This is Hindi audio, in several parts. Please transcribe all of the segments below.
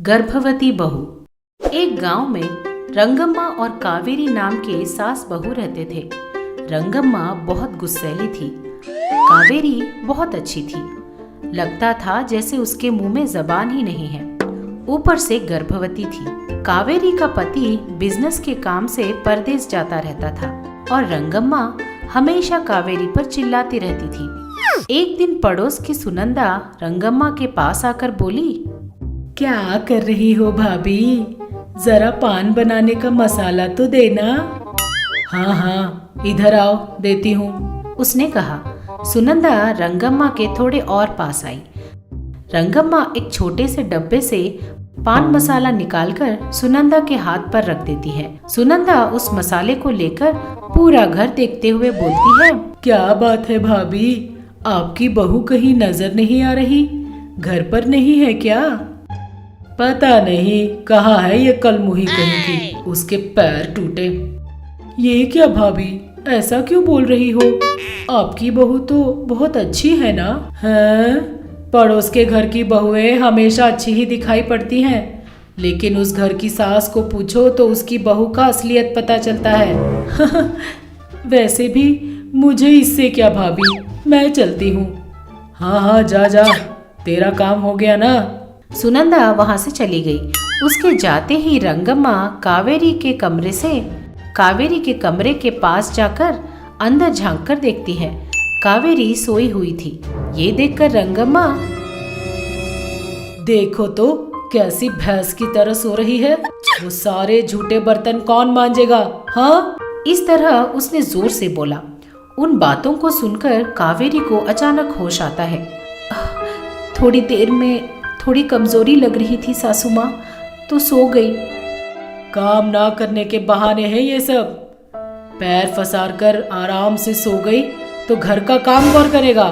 गर्भवती बहू। एक गांव में रंगम्मा और कावेरी नाम के सास बहू रहते थे। रंगम्मा बहुत गुस्सैली थी, कावेरी बहुत अच्छी थी। लगता था जैसे उसके मुंह में जबान ही नहीं है। ऊपर से गर्भवती थी। कावेरी का पति बिजनेस के काम से परदेश जाता रहता था और रंगम्मा हमेशा कावेरी पर चिल्लाती रहती थी। एक दिन पड़ोस की सुनंदा रंगम्मा के पास आकर बोली, क्या कर रही हो भाभी? जरा पान बनाने का मसाला तो देना। हाँ हाँ, इधर आओ, देती हूँ, उसने कहा। सुनंदा रंगम्मा के थोड़े और पास आई। रंगम्मा एक छोटे से डब्बे से पान मसाला निकालकर सुनंदा के हाथ पर रख देती है। सुनंदा उस मसाले को लेकर पूरा घर देखते हुए बोलती है, क्या बात है भाभी, आपकी बहू कहीं नजर नहीं आ रही? घर पर नहीं है क्या? पता नहीं कहाँ है ये कलमुही कहीं की, उसके पैर टूटे। ये क्या भाभी, ऐसा क्यों बोल रही हो? आपकी बहू तो बहुत अच्छी है ना? हैं? पड़ोस के घर की बहुएं हमेशा अच्छी ही दिखाई पड़ती हैं, लेकिन उस घर की सास को पूछो तो उसकी बहू का असलियत पता चलता है। वैसे भी मुझे इससे क्या भाभी, मैं चलती हूँ। हाँ हाँ, जा जा, तेरा काम हो गया ना। सुनंदा वहां से चली गई। उसके जाते ही रंगम्मा कावेरी के कमरे के पास जाकर अंदर झांक कर देखती है। कावेरी सोई हुई थी। ये देखकर रंगम्मा, देखो तो कैसी भैंस की तरह सो रही है। वो सारे झूठे बर्तन कौन मांजेगा? हाँ, इस तरह उसने जोर से बोला। उन बातों को सुनकर कावेरी को अचानक होश आता है। थोड़ी देर में थोड़ी कमजोरी लग रही थी सासू माँ, तो सो गई। काम ना करने के बहाने हैं ये सब। पैर फसार कर आराम से सो गई तो घर का काम कौन करेगा?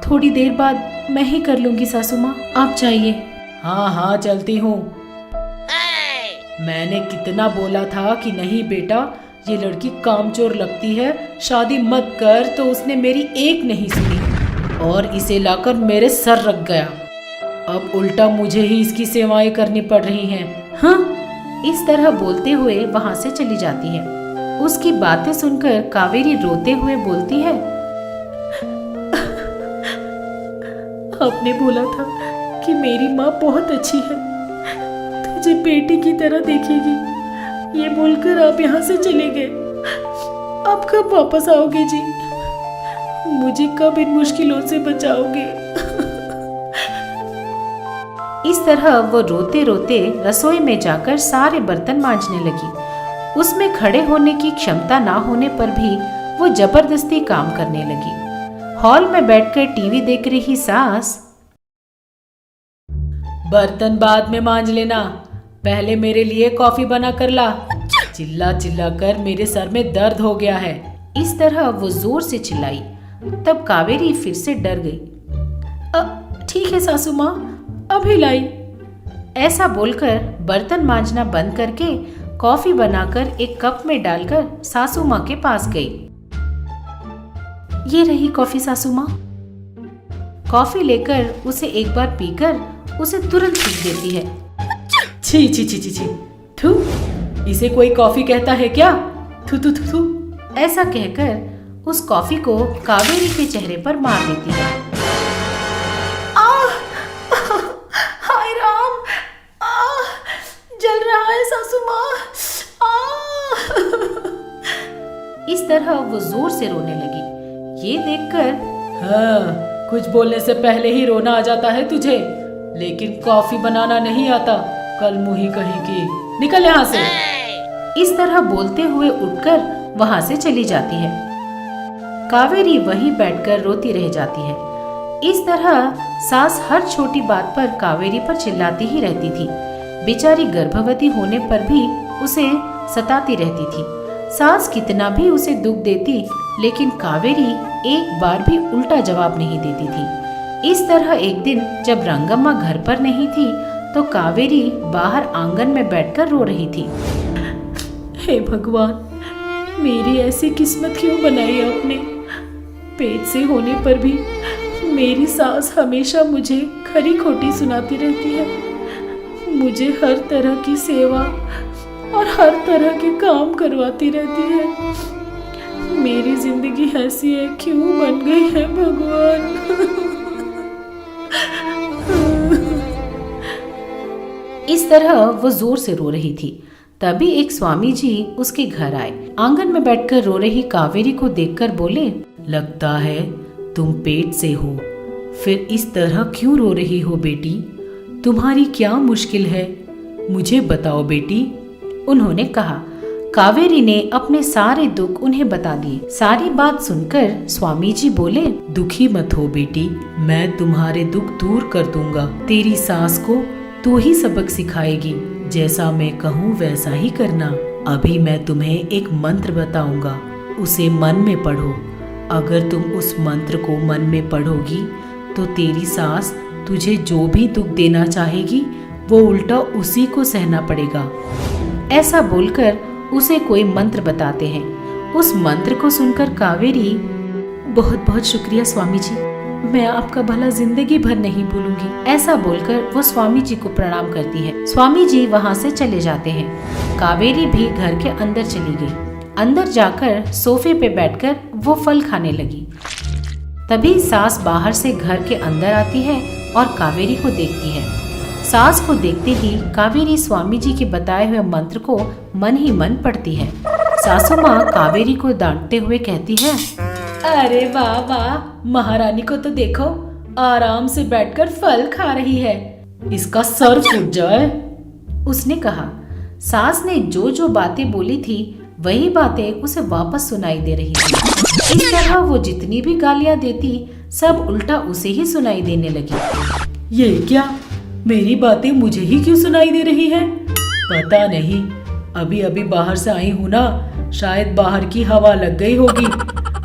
थोड़ी देर बाद मैं ही कर लूंगी सासू माँ, आप जाइए। हाँ हाँ, चलती हूँ। मैंने कितना बोला था कि नहीं बेटा, ये लड़की कामचोर लगती है, शादी मत कर, तो उसने मेरी एक नहीं सुनी और इसे लाकर मेरे सर रख गया। अब उल्टा मुझे ही इसकी सेवाएं करनी पड़ रही हैं। हाँ, इस तरह बोलते हुए वहां से चली जाती है। उसकी बातें सुनकर कावेरी रोते हुए बोलती है, आपने बोला था कि मेरी माँ बहुत अच्छी है, तुझे बेटी की तरह देखेगी। ये बोलकर आप यहाँ से चले गए। आप कब वापस आओगे जी? मुझे कब इन मुश्किलों से बचाओगे? इस तरह वो रोते रोते रसोई में जाकर सारे बर्तन मांजने लगी। उसमें खड़े होने की क्षमता ना होने पर भी वो जबरदस्ती काम करने लगी। हॉल में बैठकर टीवी देख रही सास, बर्तन बाद में मांज लेना, पहले मेरे लिए कॉफी बना कर ला। चिल्ला चिल्ला कर मेरे सर में दर्द हो गया है। इस तरह वो जोर से चिल्लाई। तब कावेरी फिर से डर गई। ठीक है सासू माँ, अभी लाई। ऐसा बोलकर बर्तन मांजना बंद करके कॉफी बनाकर एक कप में डालकर सासू माँ के पास गई। ये रही कॉफी सासू माँ। कॉफी लेकर उसे एक बार पीकर उसे तुरंत फेंक देती है। छी छी छी छी छी, थू, इसे कोई कॉफी कहता है क्या? थू थू थू थू। ऐसा कहकर उस कॉफी को कावेरी के चेहरे पर मार देती है। हाय राम, जल रहा है सासू माँ। इस तरह वो जोर से रोने लगी। ये देखकर, हाँ, कुछ बोलने से पहले ही रोना आ जाता है तुझे, लेकिन कॉफी बनाना नहीं आता, कलमुही कहीं की, निकल यहाँ से। इस तरह बोलते हुए उठकर वहां से चली जाती है। कावेरी वहीं बैठकर रोती रह जाती है। इस तरह सास हर छोटी बात पर कावेरी पर चिल्लाती ही रहती थी। बेचारी गर्भवती होने पर भी उसे सताती रहती थी। सास कितना भी उसे दुख देती, लेकिन कावेरी एक बार भी उल्टा जवाब नहीं देती थी। इस तरह एक दिन जब रंगम्मा घर पर नहीं थी, तो कावेरी बाहर आंगन में बैठकर रो रही थी। हे भगवान, मेरी ऐसी किस्मत क्यों बनाई आपने? पेट से होने पर भी मेरी सास हमेशा मुझे खरी खोटी सुनाती रहती है। मुझे हर तरह की सेवा और हर तरह के काम करवाती रहती है। मेरी जिंदगी ऐसी है क्यों बन गई है भगवान। इस तरह वो जोर से रो रही थी। तभी एक स्वामी जी उसके घर आए। आंगन में बैठकर रो रही कावेरी को देखकर बोले, लगता है तुम पेट से हो, फिर इस तरह क्यों रो रही हो बेटी? तुम्हारी क्या मुश्किल है, मुझे बताओ बेटी। उन्होंने कहा। कावेरी ने अपने सारे दुख उन्हें बता दिए। सारी बात सुनकर स्वामी जी बोले, दुखी मत हो बेटी, मैं तुम्हारे दुख दूर कर दूंगा। तेरी सास को तू ही सबक सिखाएगी, जैसा मैं कहूँ वैसा ही करना। अभी मैं तुम्हें एक मंत्र बताऊंगा, उसे मन में पढ़ो। अगर तुम उस मंत्र को मन में पढ़ोगी तो तेरी सास तुझे जो भी दुख देना चाहेगी वो उल्टा उसी को सहना पड़ेगा। ऐसा बोलकर उसे कोई मंत्र बताते हैं। उस मंत्र को सुनकर कावेरी, बहुत बहुत शुक्रिया स्वामी जी, मैं आपका भला जिंदगी भर नहीं भूलूंगी। ऐसा बोलकर वो स्वामी जी को प्रणाम करती है। स्वामी जी वहाँ से चले जाते हैं। कावेरी भी घर के अंदर चली गई। अंदर जाकर सोफे पे बैठकर वो फल खाने लगी। तभी सास बाहर से घर के अंदर आती है और कावेरी को देखती है। सास को देखते ही कावेरी स्वामी जी के बताए हुए मंत्र को मन ही मन पढ़ती है। सासू माँ कावेरी को डांटते हुए कहती है, अरे वाह वाह, महारानी को तो देखो आराम से बैठकर फल खा रही है, इसका सर फूट जाए। उसने कहा। सास ने जो जो बातें बोली थी वही बातें उसे वापस सुनाई दे रही थी। इस तरह वो जितनी भी गालियां देती सब उल्टा उसे ही सुनाई देने लगी। ये क्या, मेरी बातें मुझे ही क्यों सुनाई दे रही है? पता नहीं, अभी अभी बाहर से आई हूँ ना, शायद बाहर की हवा लग गई होगी।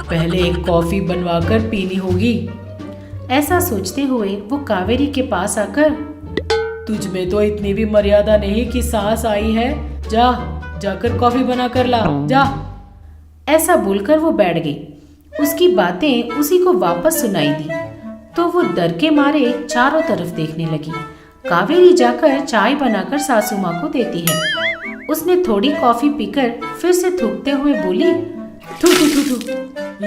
पहले एक कॉफी बनवाकर पीनी होगी। ऐसा सोचते हुए वो कावेरी के पास आकर, तुझ में तो इतनी भी मर्यादा नहीं कि सास आई है, जाकर कॉफी बना कर ला, जा। ऐसा बोलकर वो बैठ गई। उसकी बातें उसी को वापस सुनाई दी तो वो डर के मारे चारों तरफ देखने लगी। कावेरी जाकर चाय बनाकर सासू माँ को देती है। उसने थोड़ी कॉफी पीकर फिर से थूकते हुए बोली, थू थू थू थू,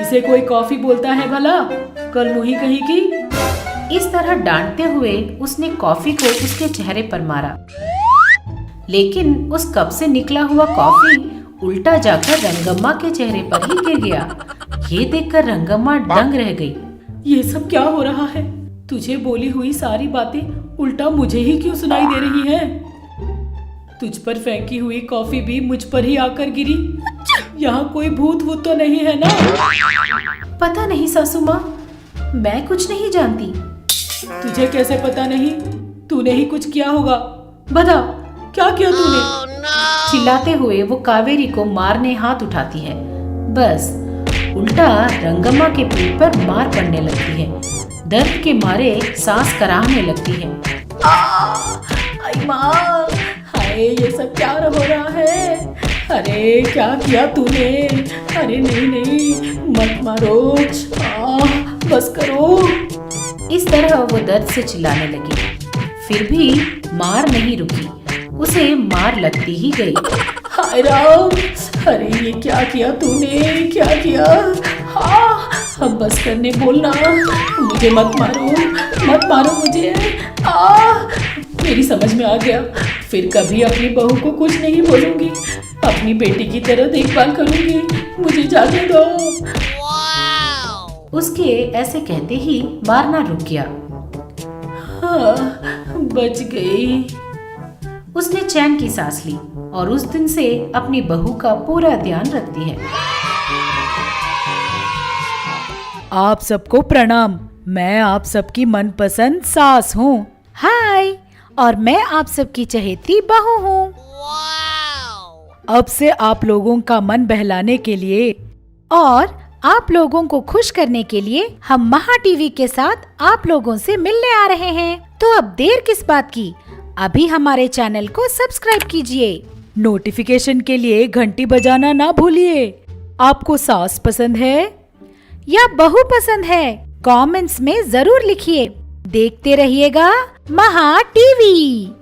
इसे कोई कॉफी बोलता है भला, कल मुही कहीं की। इस तरह डांटते हुए उसने कॉफी को उसके चेहरे पर मारा, लेकिन उस कप से निकला हुआ कॉफी उल्टा जाकर रंगम्मा के चेहरे पर ही गिर गया। ये देखकर रंगम्मा दंग रह गई। ये सब क्या हो रहा है? तुझे बोली हुई सारी बातें उल्टा मुझे ही क्यों सुनाई दे रही है? तुझ पर फेंकी हुई कॉफी भी मुझ पर ही आकर गिरी। यहाँ कोई भूत वूत तो नहीं है ना? पता नहीं सासू माँ, मैं कुछ नहीं जानती। तुझे कैसे पता नहीं? तूने ही कुछ किया होगा, बता क्या किया तूने? चिल्लाते हुए वो कावेरी को मारने हाथ उठाती है। बस उल्टा रंगम्मा के पीठ पर मार पड़ने लगती है। दर्द के मारे सांस कराहने लगती है। आई माँ, हाय ये सब क्या हो रहा है? अरे क्या किया तूने? अरे नहीं नहीं, मत मारो, बस करो। इस तरह वो दर्द से चिल्लाने लगी। फिर भी मार नहीं रुकी, उसे मार लगती ही गई। हाय राम, अरे ये क्या किया तूने, क्या किया? हाँ, अब बस करने बोलना, मुझे मत मारो मुझे। मेरी समझ में आ गया, फिर कभी अपनी बहू को कुछ नहीं बोलूंगी, अपनी बेटी की तरह देखभाल करूंगी, मुझे जाने दो। उसके ऐसे कहते ही मारना रुक गया। हाँ, बच गई। उसने चैन की सांस ली और उस दिन से अपनी बहू का पूरा ध्यान रखती है। आप सबको प्रणाम, मैं आप सबकी मनपसंद सास हूँ। हाय, और मैं आप सबकी चहेती बहू हूँ। अब से आप लोगों का मन बहलाने के लिए और आप लोगों को खुश करने के लिए हम महा टीवी के साथ आप लोगों से मिलने आ रहे हैं। तो अब देर किस बात की, अभी हमारे चैनल को सब्सक्राइब कीजिए। नोटिफिकेशन के लिए घंटी बजाना ना भूलिए। आपको सास पसंद है या बहू पसंद है? कमेंट्स में जरूर लिखिए। देखते रहिएगा महा टीवी।